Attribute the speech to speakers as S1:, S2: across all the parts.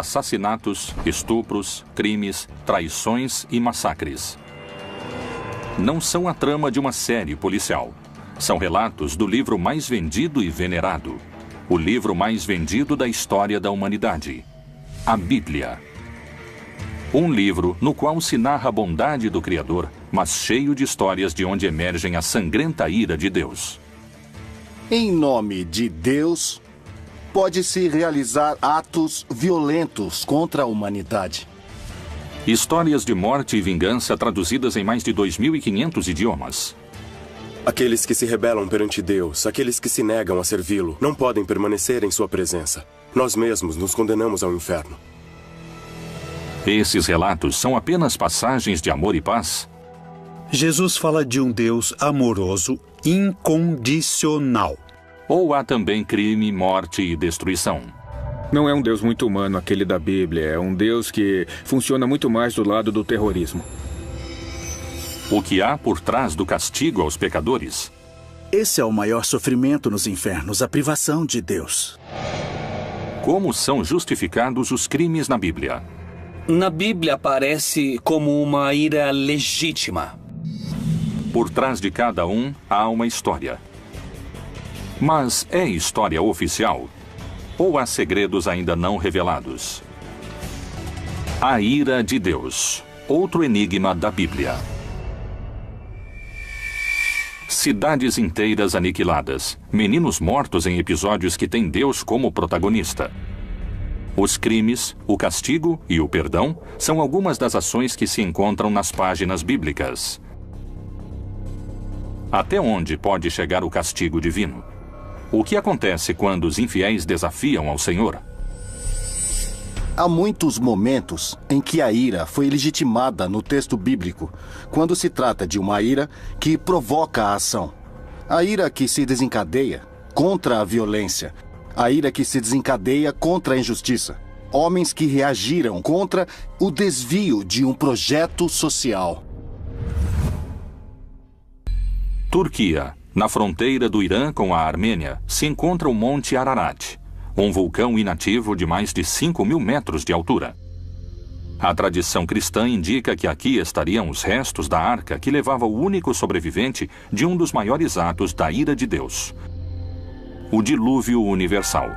S1: assassinatos, estupros, crimes, traições e massacres. Não são a trama de uma série policial. São relatos do livro mais vendido e venerado. O livro mais vendido da história da humanidade. A Bíblia. Um livro no qual se narra a bondade do Criador, mas cheio de histórias de onde emergem a sangrenta ira de Deus.
S2: Em nome de Deus, pode-se realizar atos violentos contra a humanidade.
S1: Histórias de morte e vingança traduzidas em mais de 2.500 idiomas.
S3: Aqueles que se rebelam perante Deus, aqueles que se negam a servi-lo, não podem permanecer em sua presença. Nós mesmos nos condenamos ao inferno.
S1: Esses relatos são apenas passagens de amor e paz?
S4: Jesus fala de um Deus amoroso, incondicional.
S1: Ou há também crime, morte e destruição?
S5: Não é um Deus muito humano aquele da Bíblia. É um Deus que funciona muito mais do lado do terrorismo.
S1: O que há por trás do castigo aos pecadores?
S6: Esse é o maior sofrimento nos infernos, a privação de Deus.
S1: Como são justificados os crimes na Bíblia?
S7: Na Bíblia aparece como uma ira legítima.
S1: Por trás de cada um há uma história. Mas é história oficial? Ou há segredos ainda não revelados? A ira de Deus. Outro enigma da Bíblia. Cidades inteiras aniquiladas. Meninos mortos em episódios que têm Deus como protagonista. Os crimes, o castigo e o perdão são algumas das ações que se encontram nas páginas bíblicas. Até onde pode chegar o castigo divino? O que acontece quando os infiéis desafiam ao Senhor?
S2: Há muitos momentos em que a ira foi legitimada no texto bíblico, quando se trata de uma ira que provoca a ação. A ira que se desencadeia contra a violência. A ira que se desencadeia contra a injustiça. Homens que reagiram contra o desvio de um projeto social.
S1: Turquia. Na fronteira do Irã com a Armênia, se encontra o Monte Ararat, um vulcão inativo de mais de 5.000 metros de altura. A tradição cristã indica que aqui estariam os restos da arca que levava o único sobrevivente de um dos maiores atos da ira de Deus: o dilúvio universal.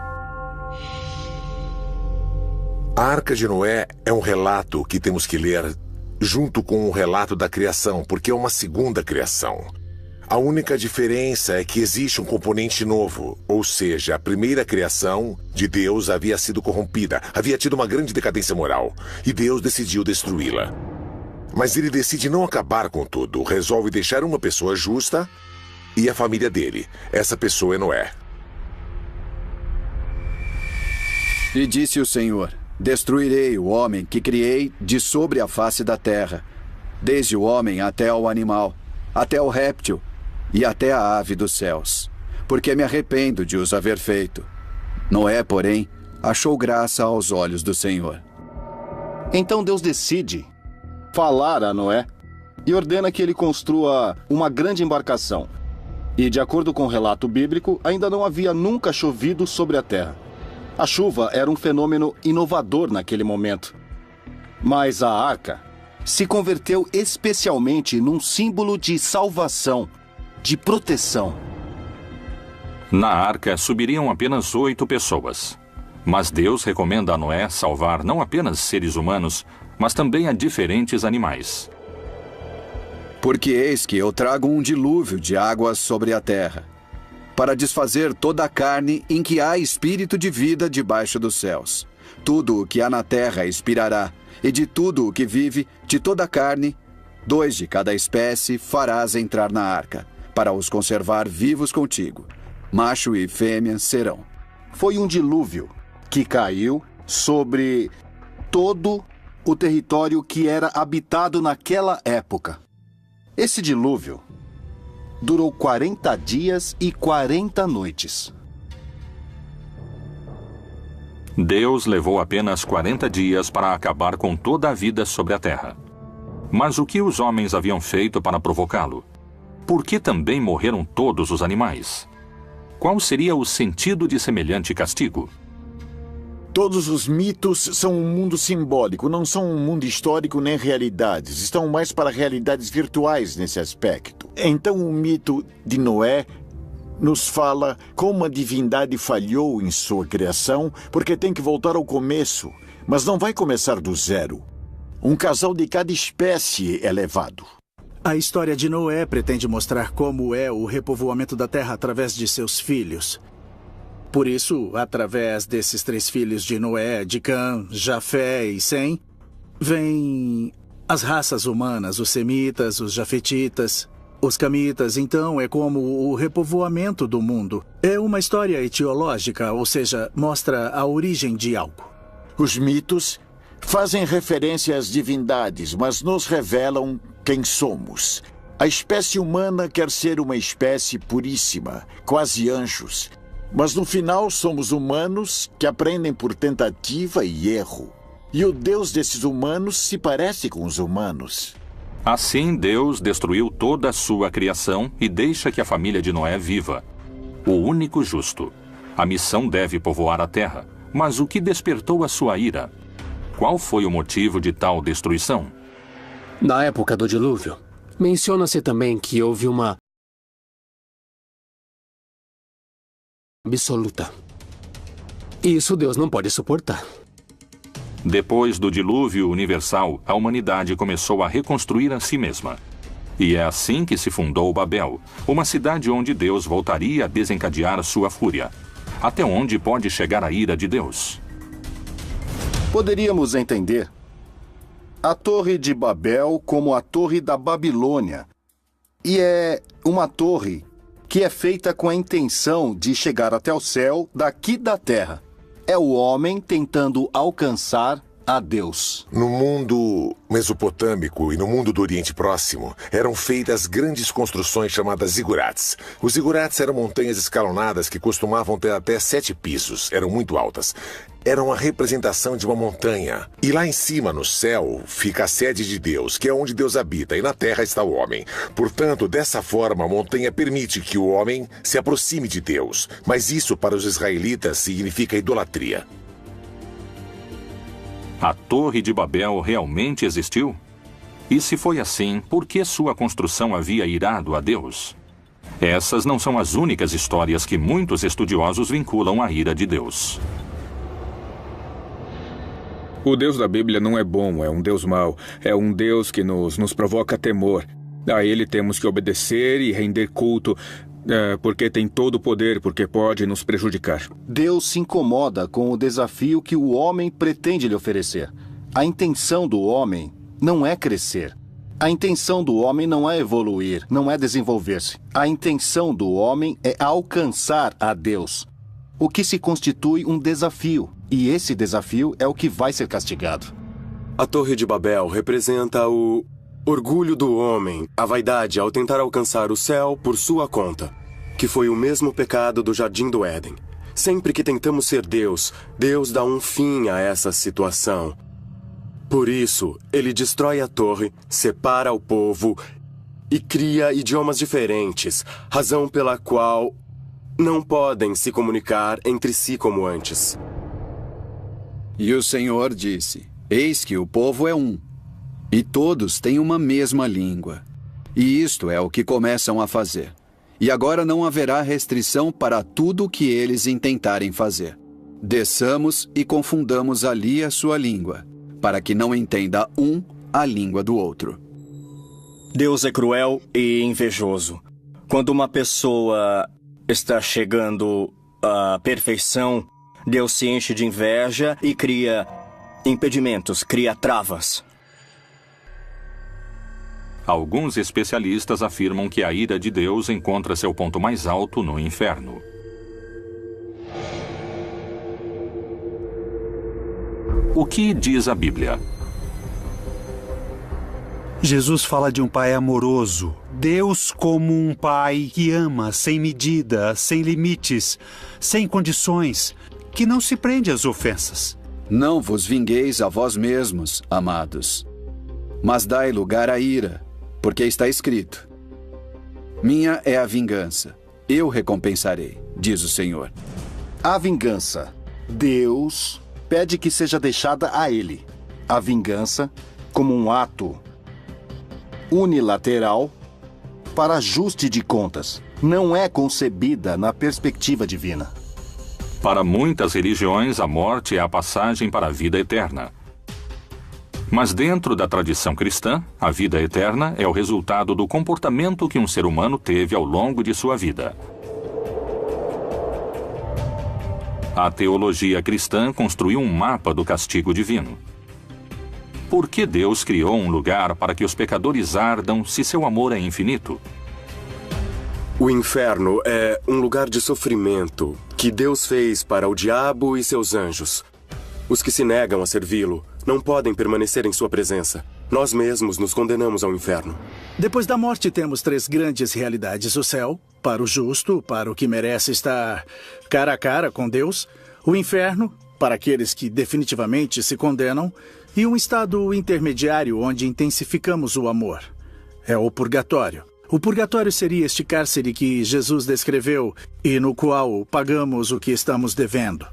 S8: A Arca de Noé é um relato que temos que ler junto com o relato da criação, porque é uma segunda criação. A única diferença é que existe um componente novo, ou seja, a primeira criação de Deus havia sido corrompida, havia tido uma grande decadência moral, e Deus decidiu destruí-la. Mas ele decide não acabar com tudo, resolve deixar uma pessoa justa e a família dele. Essa pessoa é Noé.
S9: E disse o Senhor: destruirei o homem que criei de sobre a face da terra, desde o homem até ao animal, até o réptil, e até a ave dos céus, porque me arrependo de os haver feito. Noé, porém, achou graça aos olhos do Senhor.
S2: Então Deus decide falar a Noé e ordena que ele construa uma grande embarcação. E, de acordo com o relato bíblico, ainda não havia nunca chovido sobre a terra. A chuva era um fenômeno inovador naquele momento. Mas a arca se converteu especialmente num símbolo de salvação, de proteção.
S1: Na arca subiriam apenas 8 pessoas. Mas Deus recomenda a Noé salvar não apenas seres humanos, mas também a diferentes animais.
S9: Porque eis que eu trago um dilúvio de águas sobre a terra, para desfazer toda a carne em que há espírito de vida debaixo dos céus. Tudo o que há na terra expirará, e de tudo o que vive, de toda a carne, 2 de cada espécie farás entrar na arca, para os conservar vivos contigo. Macho e fêmea serão.
S2: Foi um dilúvio que caiu sobre todo o território que era habitado naquela época. Esse dilúvio durou 40 dias e 40 noites.
S1: Deus levou apenas 40 dias para acabar com toda a vida sobre a terra. Mas o que os homens haviam feito para provocá-lo? Por que também morreram todos os animais? Qual seria o sentido de semelhante castigo?
S10: Todos os mitos são um mundo simbólico, não são um mundo histórico nem realidades. Estão mais para realidades virtuais nesse aspecto. Então o mito de Noé nos fala como a divindade falhou em sua criação, porque tem que voltar ao começo, mas não vai começar do zero. Um casal de cada espécie é levado.
S6: A história de Noé pretende mostrar como é o repovoamento da terra através de seus filhos. Por isso, através desses 3 filhos de Noé, de Cã, Jafé e Sem, vêm as raças humanas, os semitas, os jafetitas, os camitas. Então, é como o repovoamento do mundo. É uma história etiológica, ou seja, mostra a origem de algo.
S10: Os mitos fazem referência às divindades, mas nos revelam quem somos. A espécie humana quer ser uma espécie puríssima, quase anjos. Mas no final somos humanos que aprendem por tentativa e erro. E o Deus desses humanos se parece com os humanos.
S1: Assim, Deus destruiu toda a sua criação e deixa que a família de Noé viva. O único justo. A missão deve povoar a terra. Mas o que despertou a sua ira? Qual foi o motivo de tal destruição?
S11: Na época do dilúvio, menciona-se também que houve uma absoluta. Isso Deus não pode suportar.
S1: Depois do dilúvio universal, a humanidade começou a reconstruir a si mesma. E é assim que se fundou Babel, uma cidade onde Deus voltaria a desencadear sua fúria. Até onde pode chegar a ira de Deus?
S2: Poderíamos entender a Torre de Babel como a Torre da Babilônia. E é uma torre que é feita com a intenção de chegar até o céu daqui da terra. É o homem tentando alcançar a Deus.
S8: No mundo mesopotâmico e no mundo do Oriente Próximo, eram feitas grandes construções chamadas zigurates. Os zigurates eram montanhas escalonadas que costumavam ter até 7 pisos, eram muito altas. Eram a representação de uma montanha. E lá em cima, no céu, fica a sede de Deus, que é onde Deus habita, e na terra está o homem. Portanto, dessa forma, a montanha permite que o homem se aproxime de Deus. Mas isso, para os israelitas, significa idolatria.
S1: A Torre de Babel realmente existiu? E se foi assim, por que sua construção havia irado a Deus? Essas não são as únicas histórias que muitos estudiosos vinculam à ira de Deus.
S5: O Deus da Bíblia não é bom, é um Deus mau. É um Deus que nos provoca temor. A ele temos que obedecer e render culto, porque tem todo o poder, porque pode nos prejudicar.
S2: Deus se incomoda com o desafio que o homem pretende lhe oferecer. A intenção do homem não é crescer. A intenção do homem não é evoluir, não é desenvolver-se. A intenção do homem é alcançar a Deus, o que se constitui um desafio. E esse desafio é o que vai ser castigado.
S3: A Torre de Babel representa o orgulho do homem, a vaidade ao tentar alcançar o céu por sua conta, que foi o mesmo pecado do Jardim do Éden. Sempre que tentamos ser Deus, Deus dá um fim a essa situação. Por isso, ele destrói a torre, separa o povo e cria idiomas diferentes, razão pela qual não podem se comunicar entre si como antes.
S9: E o Senhor disse: Eis que o povo é um, e todos têm uma mesma língua. E isto é o que começam a fazer. E agora não haverá restrição para tudo o que eles intentarem fazer. Desçamos e confundamos ali a sua língua, para que não entenda um a língua do outro.
S12: Deus é cruel e invejoso. Quando uma pessoa está chegando à perfeição, Deus se enche de inveja e cria impedimentos, cria travas.
S1: Alguns especialistas afirmam que a ira de Deus encontra seu ponto mais alto no inferno. O que diz a Bíblia?
S4: Jesus fala de um pai amoroso. Deus como um pai que ama sem medida, sem limites, sem condições, que não se prende às ofensas.
S9: Não vos vingueis a vós mesmos, amados, mas dai lugar à ira, porque está escrito: Minha é a vingança, eu recompensarei, diz o Senhor.
S2: A vingança. Deus pede que seja deixada a ele a vingança como um ato unilateral para ajuste de contas. Não é concebida na perspectiva divina.
S1: Para muitas religiões, a morte é a passagem para a vida eterna. Mas dentro da tradição cristã, a vida eterna é o resultado do comportamento que um ser humano teve ao longo de sua vida. A teologia cristã construiu um mapa do castigo divino. Por que Deus criou um lugar para que os pecadores ardam se seu amor é infinito?
S3: O inferno é um lugar de sofrimento que Deus fez para o diabo e seus anjos. Os que se negam a servi-lo não podem permanecer em sua presença. Nós mesmos nos condenamos ao inferno.
S6: Depois da morte, temos 3 grandes realidades: o céu, para o justo, para o que merece estar cara a cara com Deus; o inferno, para aqueles que definitivamente se condenam; e um estado intermediário onde intensificamos o amor. É o purgatório. O purgatório seria este cárcere que Jesus descreveu e no qual pagamos o que estamos devendo.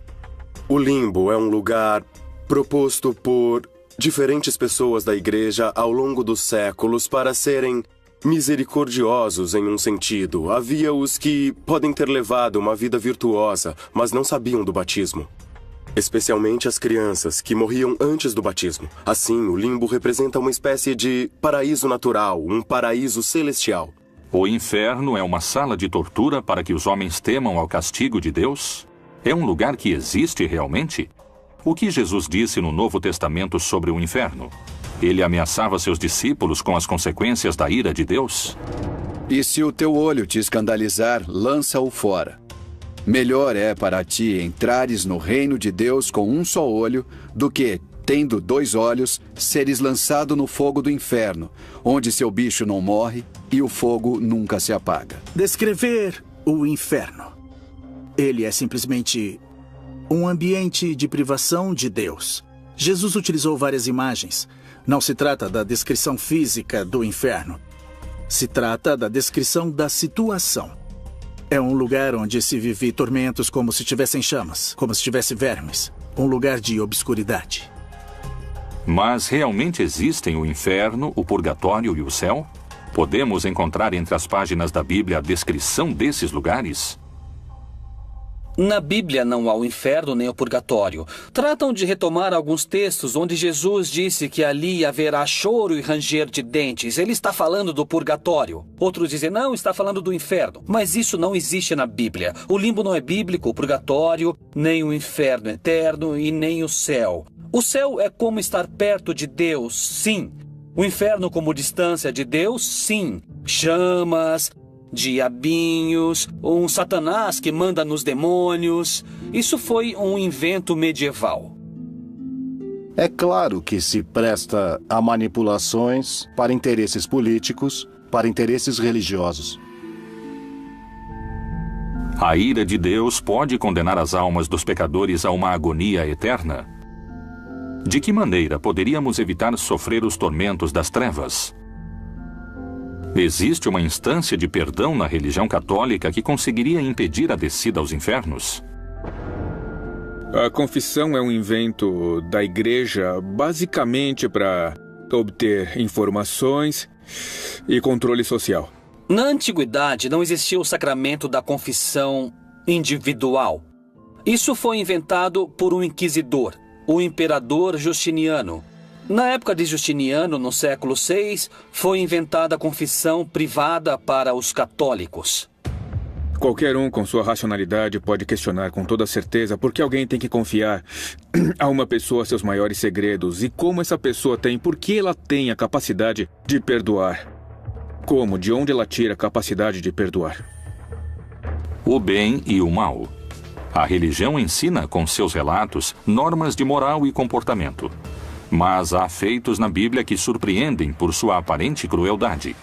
S3: O limbo é um lugar proposto por diferentes pessoas da igreja ao longo dos séculos para serem misericordiosos em um sentido. Havia os que podem ter levado uma vida virtuosa, mas não sabiam do batismo. Especialmente as crianças, que morriam antes do batismo. Assim, o limbo representa uma espécie de paraíso natural, um paraíso celestial.
S1: O inferno é uma sala de tortura para que os homens temam ao castigo de Deus? É um lugar que existe realmente? O que Jesus disse no Novo Testamento sobre o inferno? Ele ameaçava seus discípulos com as consequências da ira de Deus?
S9: E se o teu olho te escandalizar, lança-o fora. Melhor é para ti entrares no reino de Deus com um só olho, do que, tendo 2 olhos, seres lançado no fogo do inferno, onde seu bicho não morre e o fogo nunca se apaga.
S6: Descrever o inferno. Ele é simplesmente um ambiente de privação de Deus. Jesus utilizou várias imagens. Não se trata da descrição física do inferno. Se trata da descrição da situação. É um lugar onde se vive tormentos como se tivessem chamas, como se tivesse vermes. Um lugar de obscuridade.
S1: Mas realmente existem o inferno, o purgatório e o céu? Podemos encontrar entre as páginas da Bíblia a descrição desses lugares?
S7: Na Bíblia não há o inferno nem o purgatório. Tratam de retomar alguns textos onde Jesus disse que ali haverá choro e ranger de dentes. Ele está falando do purgatório. Outros dizem, não, está falando do inferno. Mas isso não existe na Bíblia. O limbo não é bíblico, o purgatório, nem o inferno eterno e nem o céu. O céu é como estar perto de Deus, sim. O inferno como distância de Deus, sim. Chamas, diabinhos, um Satanás que manda nos demônios. Isso foi um invento medieval.
S2: É claro que se presta a manipulações para interesses políticos, para interesses religiosos.
S1: A ira de Deus pode condenar as almas dos pecadores a uma agonia eterna? De que maneira poderíamos evitar sofrer os tormentos das trevas? Existe uma instância de perdão na religião católica que conseguiria impedir a descida aos infernos?
S5: A confissão é um invento da igreja basicamente para obter informações e controle social.
S7: Na antiguidade não existia o sacramento da confissão individual. Isso foi inventado por um inquisidor, o imperador Justiniano. Na época de Justiniano, no século VI, foi inventada a confissão privada para os católicos.
S5: Qualquer um com sua racionalidade pode questionar com toda certeza por que alguém tem que confiar a uma pessoa seus maiores segredos e como essa pessoa tem, por que ela tem a capacidade de perdoar. Como, de onde ela tira a capacidade de perdoar?
S1: O bem e o mal. A religião ensina, com seus relatos, normas de moral e comportamento. Mas há feitos na Bíblia que surpreendem por sua aparente crueldade.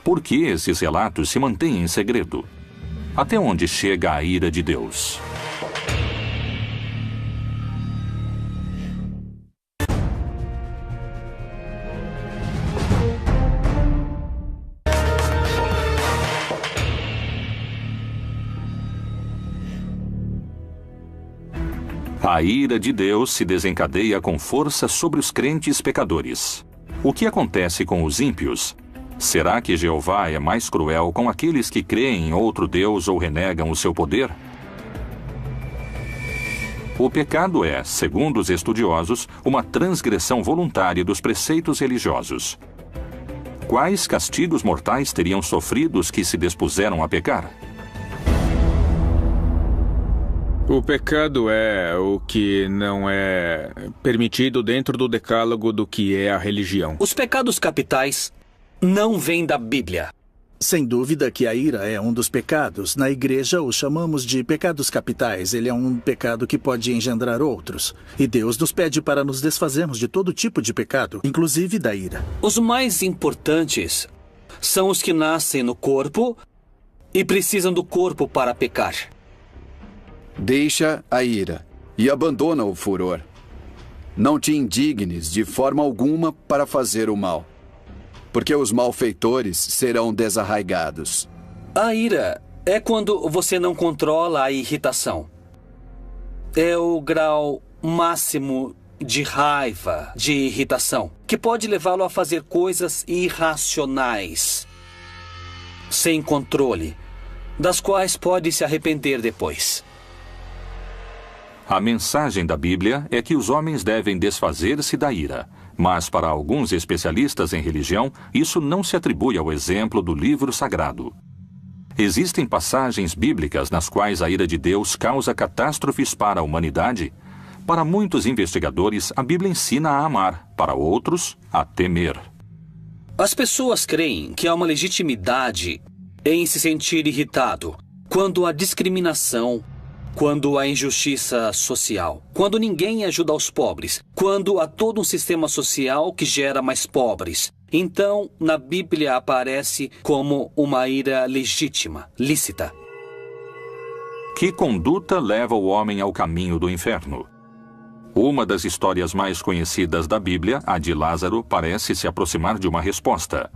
S1: Por que esses relatos se mantêm em segredo? Até onde chega a ira de Deus? A ira de Deus se desencadeia com força sobre os crentes pecadores. O que acontece com os ímpios? Será que Jeová é mais cruel com aqueles que creem em outro Deus ou renegam o seu poder? O pecado é, segundo os estudiosos, uma transgressão voluntária dos preceitos religiosos. Quais castigos mortais teriam sofrido os que se dispuseram a pecar?
S5: O pecado é o que não é permitido dentro do decálogo do que é a religião.
S7: Os pecados capitais não vêm da Bíblia.
S6: Sem dúvida que a ira é um dos pecados. Na igreja o chamamos de pecados capitais. Ele é um pecado que pode engendrar outros. E Deus nos pede para nos desfazermos de todo tipo de pecado, inclusive da ira.
S7: Os mais importantes são os que nascem no corpo e precisam do corpo para pecar.
S9: Deixa a ira e abandona o furor. Não te indignes de forma alguma para fazer o mal, porque os malfeitores serão desarraigados.
S7: A ira é quando você não controla a irritação. É o grau máximo de raiva, de irritação, que pode levá-lo a fazer coisas irracionais, sem controle, das quais pode se arrepender depois.
S1: A mensagem da Bíblia é que os homens devem desfazer-se da ira. Mas, para alguns especialistas em religião, isso não se atribui ao exemplo do livro sagrado. Existem passagens bíblicas nas quais a ira de Deus causa catástrofes para a humanidade. Para muitos investigadores, a Bíblia ensina a amar, para outros, a temer.
S7: As pessoas creem que há uma legitimidade em se sentir irritado quando há discriminação, quando há injustiça social, quando ninguém ajuda os pobres, quando há todo um sistema social que gera mais pobres. Então, na Bíblia aparece como uma ira legítima, lícita.
S1: Que conduta leva o homem ao caminho do inferno? Uma das histórias mais conhecidas da Bíblia, a de Lázaro, parece se aproximar de uma resposta.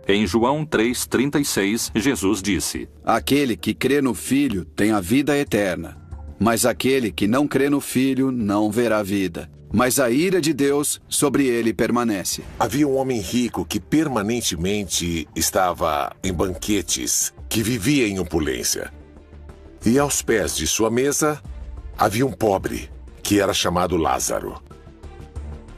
S1: Em João 3,36, Jesus disse:
S9: Aquele que crê no Filho tem a vida eterna, mas aquele que não crê no Filho não verá vida. Mas a ira de Deus sobre ele permanece.
S8: Havia um homem rico que permanentemente estava em banquetes, que vivia em opulência. E aos pés de sua mesa havia um pobre, que era chamado Lázaro.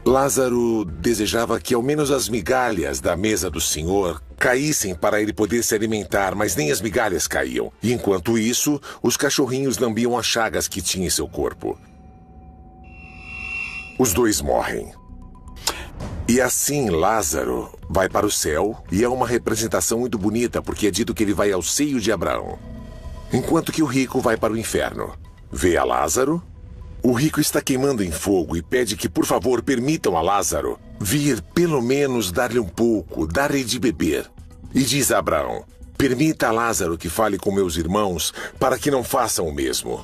S8: Lázaro desejava que ao menos as migalhas da mesa do Senhor caíssem para ele poder se alimentar, mas nem as migalhas caíam. E enquanto isso, os cachorrinhos lambiam as chagas que tinha em seu corpo. Os dois morrem. E assim Lázaro vai para o céu, e é uma representação muito bonita, porque é dito que ele vai ao seio de Abraão. Enquanto que o rico vai para o inferno. Vê a Lázaro. O rico está queimando em fogo e pede que, por favor, permitam a Lázaro vir pelo menos dar-lhe um pouco, dar-lhe de beber. E diz a Abraão: permita a Lázaro que fale com meus irmãos para que não façam o mesmo.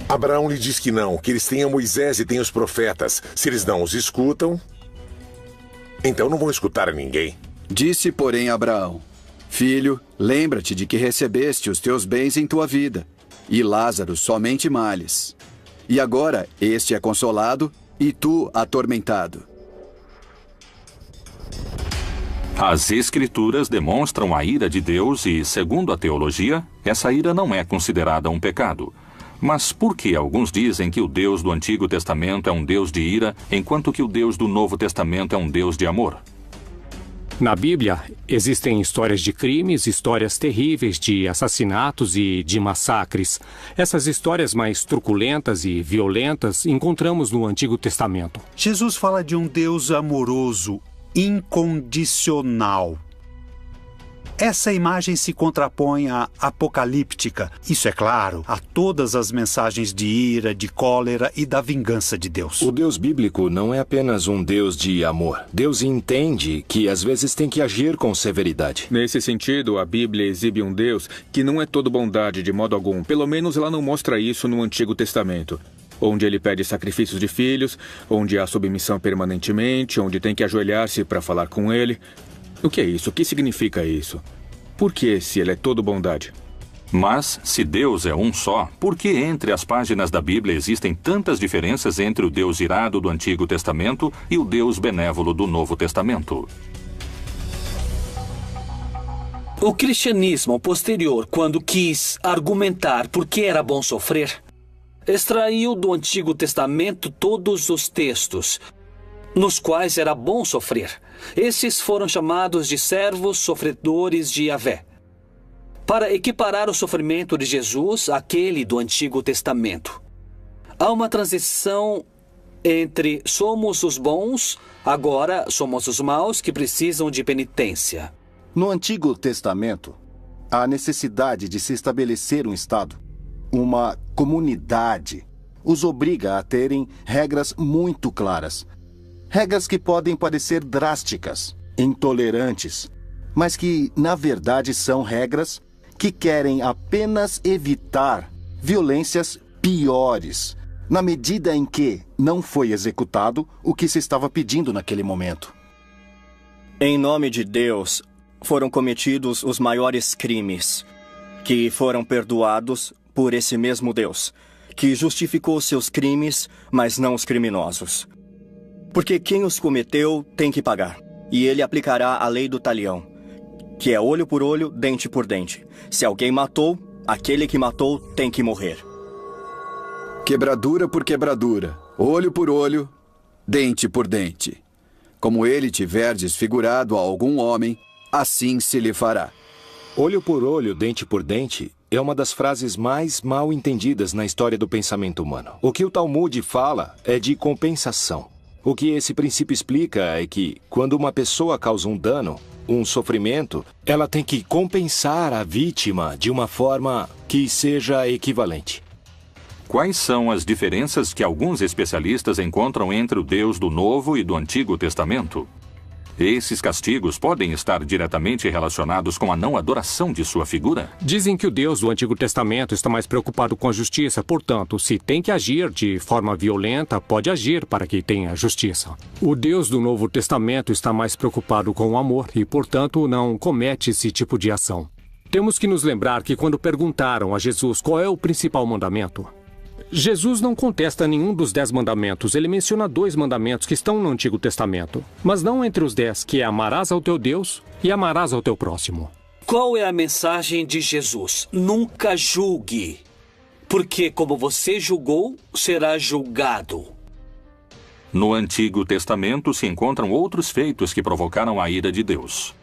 S8: Abraão lhe diz que não, que eles têm a Moisés e têm os profetas. Se eles não os escutam, então não vão escutar a ninguém.
S9: Disse, porém, Abraão: Filho, lembra-te de que recebeste os teus bens em tua vida, e Lázaro somente males. E agora este é consolado, e tu atormentado.
S1: As Escrituras demonstram a ira de Deus e, segundo a teologia, essa ira não é considerada um pecado. Mas por que alguns dizem que o Deus do Antigo Testamento é um Deus de ira, enquanto que o Deus do Novo Testamento é um Deus de amor?
S11: Na Bíblia, existem histórias de crimes, histórias terríveis de assassinatos e de massacres. Essas histórias mais truculentas e violentas encontramos no Antigo Testamento.
S4: Jesus fala de um Deus amoroso, incondicional. Essa imagem se contrapõe à apocalíptica, isso é claro, a todas as mensagens de ira, de cólera e da vingança de Deus.
S13: O Deus bíblico não é apenas um Deus de amor. Deus entende que às vezes tem que agir com severidade.
S5: Nesse sentido, a Bíblia exibe um Deus que não é todo bondade de modo algum. Pelo menos ela não mostra isso no Antigo Testamento, onde ele pede sacrifícios de filhos, onde há submissão permanentemente, onde tem que ajoelhar-se para falar com ele. O que é isso? O que significa isso? Por que, se ele é todo bondade?
S1: Mas, se Deus é um só, por que entre as páginas da Bíblia existem tantas diferenças entre o Deus irado do Antigo Testamento e o Deus benévolo do Novo Testamento?
S7: O cristianismo posterior, quando quis argumentar por que era bom sofrer, extraiu do Antigo Testamento todos os textos nos quais era bom sofrer. Esses foram chamados de servos sofredores de Yahvé, para equiparar o sofrimento de Jesus àquele do Antigo Testamento. Há uma transição entre somos os bons, agora somos os maus que precisam de penitência.
S2: No Antigo Testamento, há a necessidade de se estabelecer um Estado. Uma comunidade os obriga a terem regras muito claras. Regras que podem parecer drásticas, intolerantes, mas que, na verdade, são regras que querem apenas evitar violências piores, na medida em que não foi executado o que se estava pedindo naquele momento.
S12: Em nome de Deus, foram cometidos os maiores crimes, que foram perdoados por esse mesmo Deus, que justificou seus crimes, mas não os criminosos. Porque quem os cometeu tem que pagar, e ele aplicará a lei do talião, que é olho por olho, dente por dente. Se alguém matou, aquele que matou tem que morrer.
S9: Quebradura por quebradura, olho por olho, dente por dente. Como ele tiver desfigurado a algum homem, assim se lhe fará.
S13: Olho por olho, dente por dente é uma das frases mais mal entendidas na história do pensamento humano. O que o Talmud fala é de compensação. O que esse princípio explica é que, quando uma pessoa causa um dano, um sofrimento, ela tem que compensar a vítima de uma forma que seja equivalente.
S1: Quais são as diferenças que alguns especialistas encontram entre o Deus do Novo e do Antigo Testamento? Esses castigos podem estar diretamente relacionados com a não adoração de sua figura?
S11: Dizem que o Deus do Antigo Testamento está mais preocupado com a justiça, portanto, se tem que agir de forma violenta, pode agir para que tenha justiça. O Deus do Novo Testamento está mais preocupado com o amor e, portanto, não comete esse tipo de ação. Temos que nos lembrar que quando perguntaram a Jesus qual é o principal mandamento, Jesus não contesta nenhum dos 10 mandamentos. Ele menciona 2 mandamentos que estão no Antigo Testamento, mas não entre os 10, que é amarás ao teu Deus e amarás ao teu próximo.
S7: Qual é a mensagem de Jesus? Nunca julgue, porque como você julgou, será julgado.
S1: No Antigo Testamento se encontram outros feitos que provocaram a ira de Deus.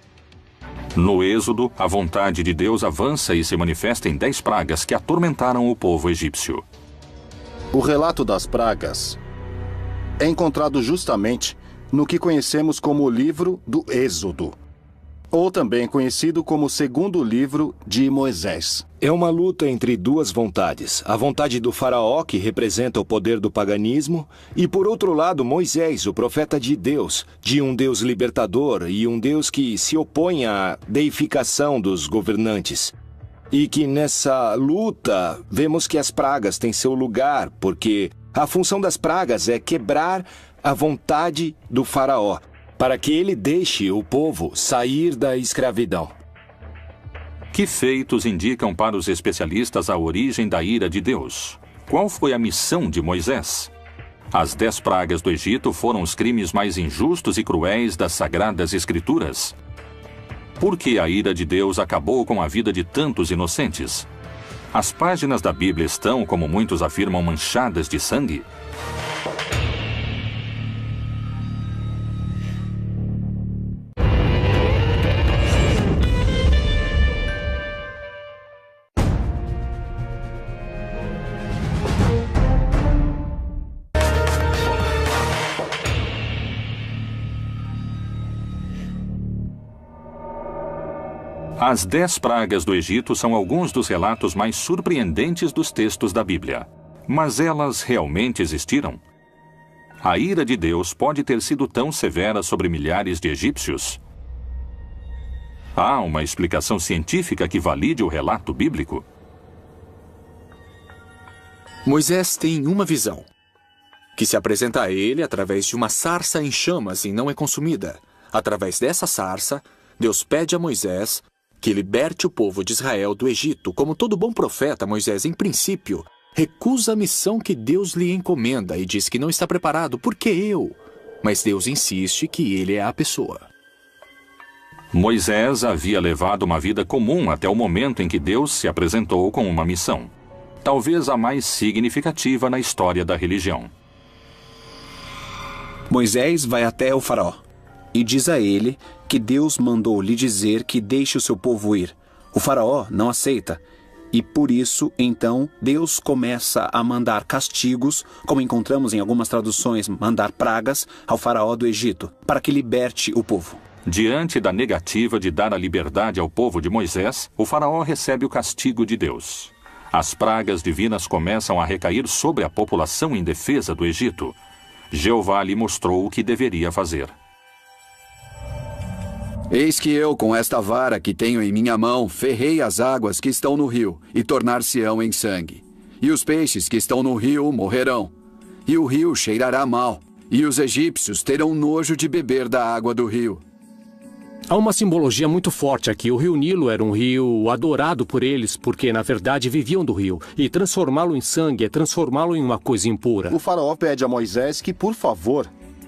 S1: No Êxodo, a vontade de Deus avança e se manifesta em 10 pragas que atormentaram o povo egípcio.
S2: O relato das pragas é encontrado justamente no que conhecemos como o livro do Êxodo, ou também conhecido como o segundo livro de Moisés.
S13: É uma luta entre duas vontades. A vontade do faraó, que representa o poder do paganismo, e por outro lado Moisés, o profeta de Deus, de um Deus libertador e um Deus que se opõe à deificação dos governantes. E que nessa luta vemos que as pragas têm seu lugar, porque a função das pragas é quebrar a vontade do faraó, para que ele deixe o povo sair da escravidão.
S1: Que feitos indicam para os especialistas a origem da ira de Deus? Qual foi a missão de Moisés? As 10 pragas do Egito foram os crimes mais injustos e cruéis das Sagradas Escrituras. Por que a ira de Deus acabou com a vida de tantos inocentes? As páginas da Bíblia estão, como muitos afirmam, manchadas de sangue? As 10 pragas do Egito são alguns dos relatos mais surpreendentes dos textos da Bíblia. Mas elas realmente existiram? A ira de Deus pode ter sido tão severa sobre milhares de egípcios? Há uma explicação científica que valide o relato bíblico?
S14: Moisés tem uma visão, que se apresenta a ele através de uma sarça em chamas e não é consumida. Através dessa sarça, Deus pede a Moisés que liberte o povo de Israel do Egito. Como todo bom profeta, Moisés, em princípio, recusa a missão que Deus lhe encomenda e diz que não está preparado. Por que eu? Mas Deus insiste que ele é a pessoa.
S1: Moisés havia levado uma vida comum até o momento em que Deus se apresentou com uma missão, talvez a mais significativa na história da religião.
S15: Moisés vai até o faraó e diz a ele que Deus mandou lhe dizer que deixe o seu povo ir. O faraó não aceita e por isso, então, Deus começa a mandar castigos, como encontramos em algumas traduções, mandar pragas ao faraó do Egito, para que liberte o povo.
S1: Diante da negativa de dar a liberdade ao povo de Moisés, o faraó recebe o castigo de Deus. As pragas divinas começam a recair sobre a população indefesa do Egito. Jeová lhe mostrou o que deveria fazer.
S9: Eis que eu, com esta vara que tenho em minha mão, ferrei as águas que estão no rio, e tornar-se-ão em sangue. E os peixes que estão no rio morrerão. E o rio cheirará mal, e os egípcios terão nojo de beber da água do rio.
S11: Há uma simbologia muito forte aqui. O rio Nilo era um rio adorado por eles, porque na verdade viviam do rio. E transformá-lo em sangue é transformá-lo em uma coisa impura.
S2: O faraó pede a Moisés que, por favor,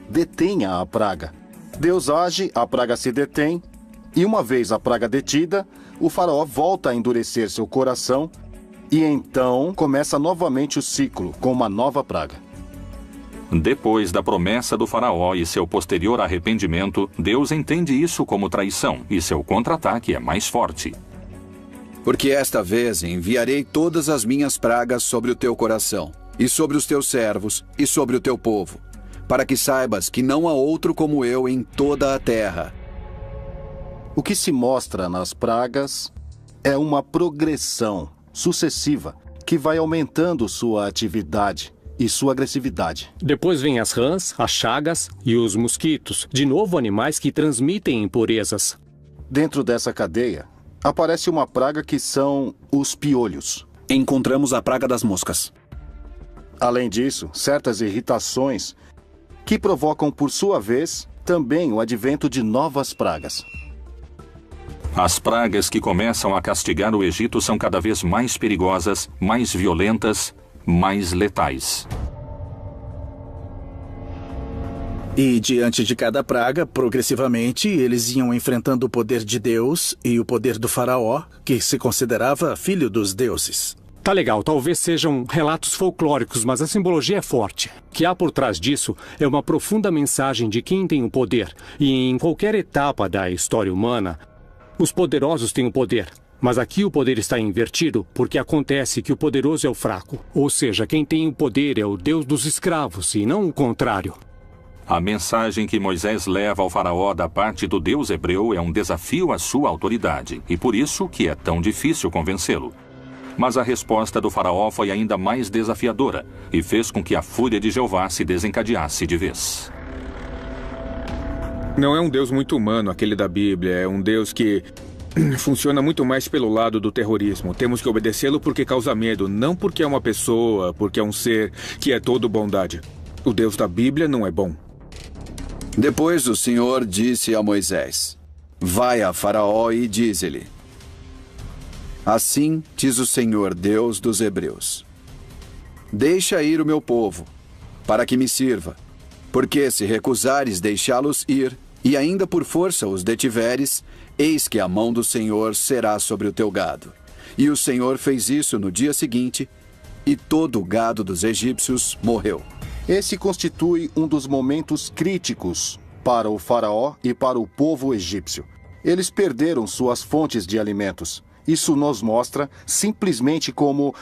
S2: detenha a praga. Deus age, a praga se detém, e uma vez a praga detida, o faraó volta a endurecer seu coração, e então começa novamente o ciclo com uma nova praga.
S1: Depois da promessa do faraó e seu posterior arrependimento, Deus entende isso como traição, e seu contra-ataque é mais forte.
S9: Porque esta vez enviarei todas as minhas pragas sobre o teu coração, e sobre os teus servos, e sobre o teu povo, para que saibas que não há outro como eu em toda a terra.
S2: O que se mostra nas pragas é uma progressão sucessiva que vai aumentando sua atividade e sua agressividade.
S11: Depois vêm as rãs, as chagas e os mosquitos, de novo animais que transmitem impurezas.
S2: Dentro dessa cadeia, aparece uma praga que são os piolhos.
S15: Encontramos a praga das moscas.
S2: Além disso, certas irritações que provocam, por sua vez, também o advento de novas pragas.
S1: As pragas que começam a castigar o Egito são cada vez mais perigosas, mais violentas, mais letais.
S6: E diante de cada praga, progressivamente, eles iam enfrentando o poder de Deus e o poder do faraó, que se considerava filho dos deuses.
S11: Tá legal, talvez sejam relatos folclóricos, mas a simbologia é forte. O que há por trás disso é uma profunda mensagem de quem tem o poder. E em qualquer etapa da história humana, os poderosos têm o poder. Mas aqui o poder está invertido porque acontece que o poderoso é o fraco. Ou seja, quem tem o poder é o Deus dos escravos e não o contrário.
S1: A mensagem que Moisés leva ao faraó da parte do Deus hebreu é um desafio à sua autoridade. E por isso que é tão difícil convencê-lo. Mas a resposta do faraó foi ainda mais desafiadora e fez com que a fúria de Jeová se desencadeasse de vez.
S5: Não é um Deus muito humano aquele da Bíblia, é um Deus que funciona muito mais pelo lado do terrorismo. Temos que obedecê-lo porque causa medo, não porque é uma pessoa, porque é um ser que é todo bondade. O Deus da Bíblia não é bom.
S9: Depois o Senhor disse a Moisés: Vai a Faraó e diz-lhe: Assim diz o Senhor, Deus dos Hebreus: Deixa ir o meu povo, para que me sirva, porque se recusares deixá-los ir, e ainda por força os detiveres, eis que a mão do Senhor será sobre o teu gado. E o Senhor fez isso no dia seguinte, e todo o gado dos egípcios morreu.
S2: Esse constitui um dos momentos críticos para o faraó e para o povo egípcio. Eles perderam suas fontes de alimentos. Isso nos mostra simplesmente como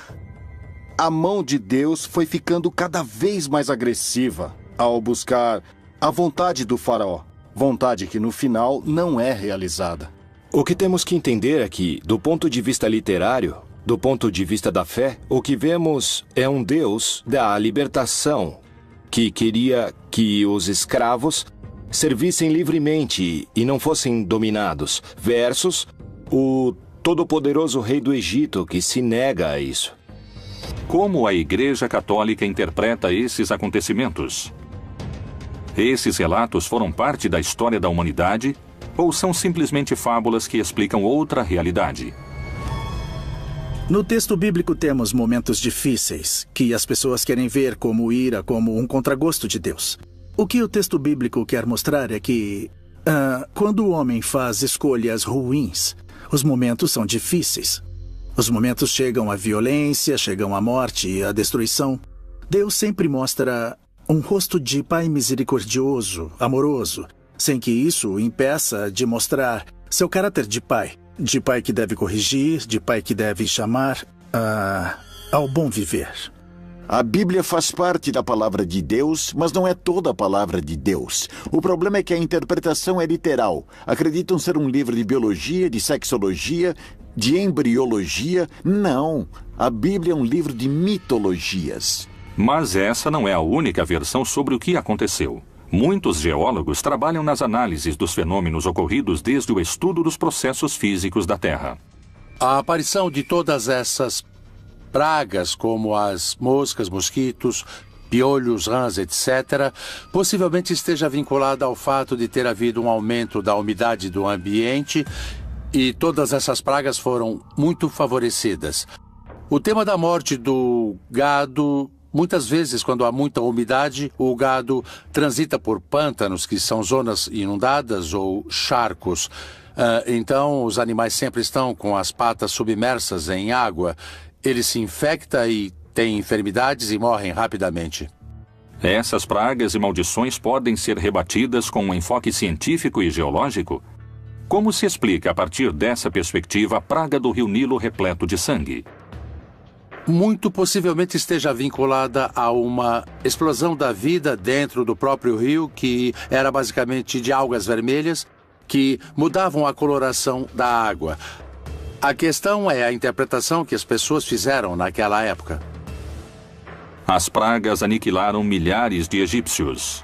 S2: a mão de Deus foi ficando cada vez mais agressiva ao buscar a vontade do faraó. Vontade que no final não é realizada.
S13: O que temos que entender é que, do ponto de vista literário, do ponto de vista da fé, o que vemos é um Deus da libertação, que queria que os escravos servissem livremente e não fossem dominados, versus o todo-poderoso rei do Egito, que se nega a isso.
S1: Como a Igreja Católica interpreta esses acontecimentos? Esses relatos foram parte da história da humanidade ou são simplesmente fábulas que explicam outra realidade?
S6: No texto bíblico temos momentos difíceis, que as pessoas querem ver como ira, como um contragosto de Deus. O que o texto bíblico quer mostrar é que, quando o homem faz escolhas ruins, os momentos são difíceis. Os momentos chegam à violência, chegam à morte e à destruição. Deus sempre mostra um rosto de pai misericordioso, amoroso, sem que isso o impeça de mostrar seu caráter de pai que deve corrigir, de pai que deve chamar ao bom viver.
S10: A Bíblia faz parte da palavra de Deus, mas não é toda a palavra de Deus. O problema é que a interpretação é literal. Acreditam ser um livro de biologia, de sexologia, de embriologia. Não. A Bíblia é um livro de mitologias.
S1: Mas essa não é a única versão sobre o que aconteceu. Muitos geólogos trabalham nas análises dos fenômenos ocorridos desde o estudo dos processos físicos da Terra.
S16: A aparição de todas essas pragas, como as moscas, mosquitos, piolhos, rãs, etc., possivelmente esteja vinculada ao fato de ter havido um aumento da umidade do ambiente e todas essas pragas foram muito favorecidas. O tema da morte do gado, muitas vezes, quando há muita umidade, o gado transita por pântanos, que são zonas inundadas, ou charcos. Então, os animais sempre estão com as patas submersas em água. Ele se infecta e tem enfermidades e morrem rapidamente.
S1: Essas pragas e maldições podem ser rebatidas com um enfoque científico e geológico? Como se explica, a partir dessa perspectiva, a praga do rio Nilo repleto de sangue?
S16: Muito possivelmente esteja vinculada a uma explosão da vida dentro do próprio rio, que era basicamente de algas vermelhas, que mudavam a coloração da água. A questão é a interpretação que as pessoas fizeram naquela época.
S1: As pragas aniquilaram milhares de egípcios.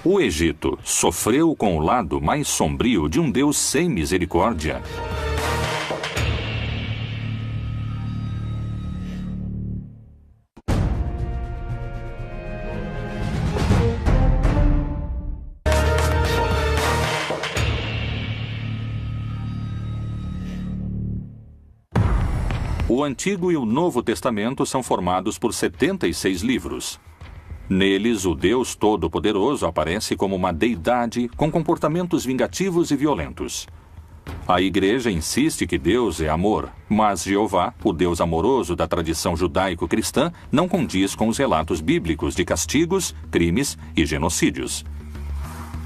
S1: O Egito sofreu com o lado mais sombrio de um Deus sem misericórdia. O Antigo e o Novo Testamento são formados por 76 livros. Neles, o Deus Todo-Poderoso aparece como uma deidade com comportamentos vingativos e violentos. A Igreja insiste que Deus é amor, mas Jeová, o Deus amoroso da tradição judaico-cristã, não condiz com os relatos bíblicos de castigos, crimes e genocídios.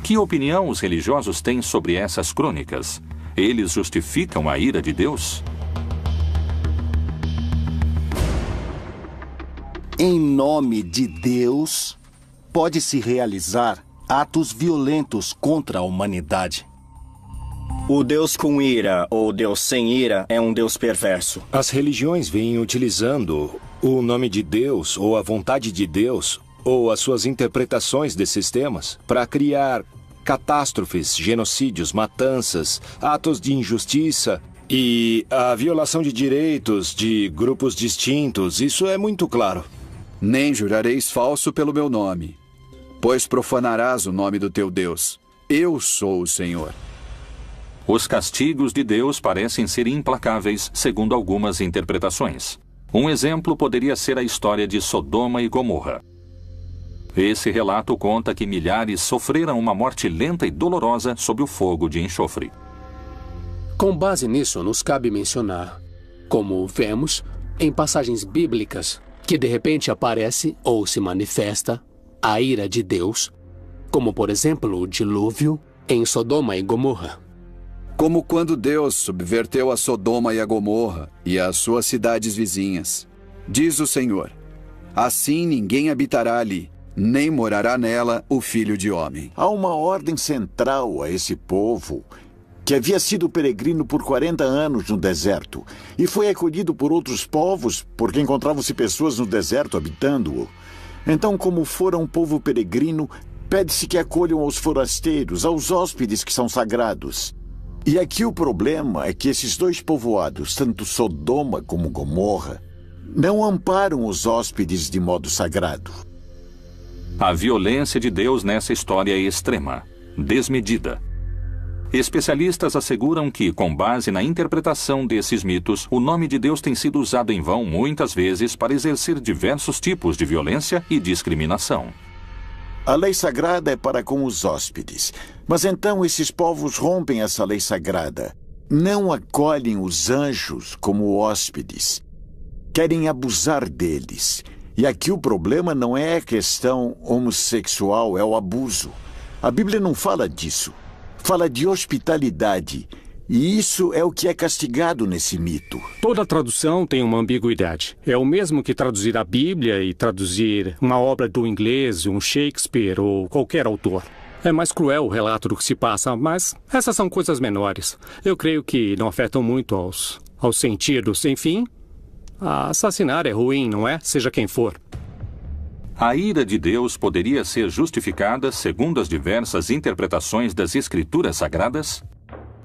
S1: Que opinião os religiosos têm sobre essas crônicas? Eles justificam a ira de Deus?
S2: Em nome de Deus, pode-se realizar atos violentos contra a humanidade.
S12: O Deus com ira ou Deus sem ira é um Deus perverso.
S13: As religiões vêm utilizando o nome de Deus ou a vontade de Deus ou as suas interpretações desses temas para criar catástrofes, genocídios, matanças, atos de injustiça e a violação de direitos de grupos distintos. Isso é muito claro.
S9: Nem jurareis falso pelo meu nome, pois profanarás o nome do teu Deus. Eu sou o Senhor.
S1: Os castigos de Deus parecem ser implacáveis, segundo algumas interpretações. Um exemplo poderia ser a história de Sodoma e Gomorra. Esse relato conta que milhares sofreram uma morte lenta e dolorosa sob o fogo de enxofre.
S11: Com base nisso, nos cabe mencionar, como vemos em passagens bíblicas, que de repente aparece ou se manifesta a ira de Deus, como por exemplo o dilúvio em Sodoma e Gomorra.
S9: Como quando Deus subverteu a Sodoma e a Gomorra e as suas cidades vizinhas. Diz o Senhor: assim ninguém habitará ali, nem morará nela o Filho de Homem.
S10: Há uma ordem central a esse povo que havia sido peregrino por 40 anos no deserto e foi acolhido por outros povos porque encontravam-se pessoas no deserto habitando-o. Então, como fora um povo peregrino, pede-se que acolham aos forasteiros, aos hóspedes que são sagrados. E aqui o problema é que esses dois povoados, tanto Sodoma como Gomorra, não amparam os hóspedes de modo sagrado.
S1: A violência de Deus nessa história é extrema, desmedida. Especialistas asseguram que, com base na interpretação desses mitos, o nome de Deus tem sido usado em vão muitas vezes para exercer diversos tipos de violência e discriminação.
S10: A lei sagrada é para com os hóspedes. Mas então esses povos rompem essa lei sagrada. Não acolhem os anjos como hóspedes. Querem abusar deles. E aqui o problema não é a questão homossexual, é o abuso. A Bíblia não fala disso. Fala de hospitalidade. E isso é o que é castigado nesse mito.
S11: Toda tradução tem uma ambiguidade. É o mesmo que traduzir a Bíblia e traduzir uma obra do inglês, um Shakespeare ou qualquer autor. É mais cruel o relato do que se passa, mas essas são coisas menores. Eu creio que não afetam muito aos sentidos. Enfim, assassinar é ruim, não é? Seja quem for.
S1: A ira de Deus poderia ser justificada segundo as diversas interpretações das Escrituras Sagradas?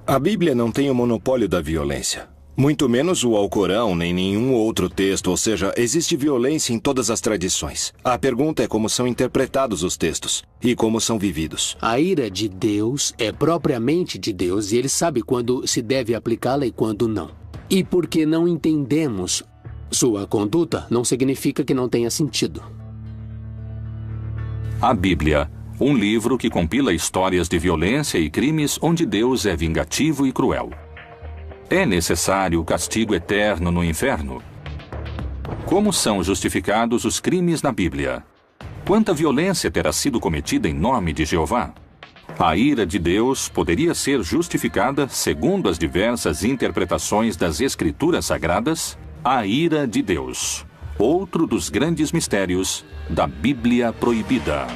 S13: A Bíblia não tem o monopólio da violência. Muito menos o Alcorão, nem nenhum outro texto, ou seja, existe violência em todas as tradições. A pergunta é como são interpretados os textos e como são vividos.
S17: A ira de Deus é propriamente de Deus e ele sabe quando se deve aplicá-la e quando não. E porque não entendemos sua conduta, não significa que não tenha sentido.
S1: A Bíblia, um livro que compila histórias de violência e crimes onde Deus é vingativo e cruel. É necessário o castigo eterno no inferno? Como são justificados os crimes na Bíblia? Quanta violência terá sido cometida em nome de Jeová? A ira de Deus poderia ser justificada segundo as diversas interpretações das Escrituras Sagradas? A ira de Deus, outro dos grandes mistérios da Bíblia Proibida.